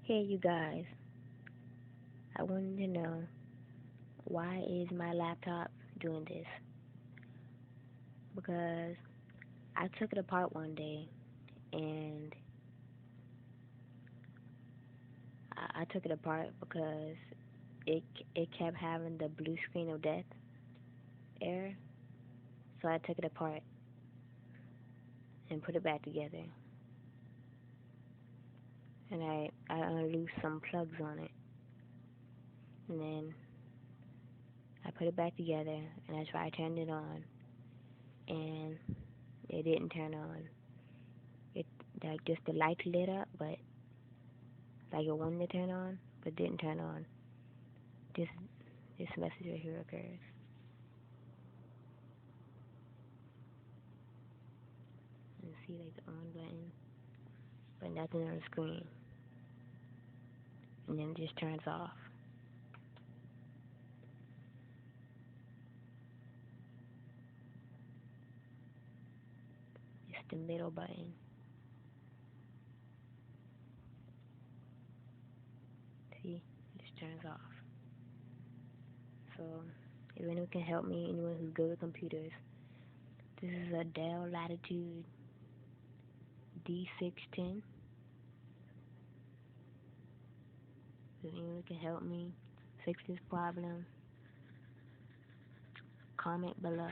Hey you guys, I wanted to know why is my laptop doing this? Because I took it apart one day and I took it apart because it kept having the blue screen of death error. So I took it apart and put it back together. And I unloosed some plugs on it. And then I put it back together and I tried turning it on and it didn't turn on. It like just the light lit up but like it wanted to turn on but didn't turn on. This this message right here occurs. And see like the on button, but nothing on the screen. And then it just turns off. It's the middle button. See? It just turns off. So if anyone can help me, anyone who's good with computers, this is a Dell Latitude D610. If anyone can help me fix this problem, comment below.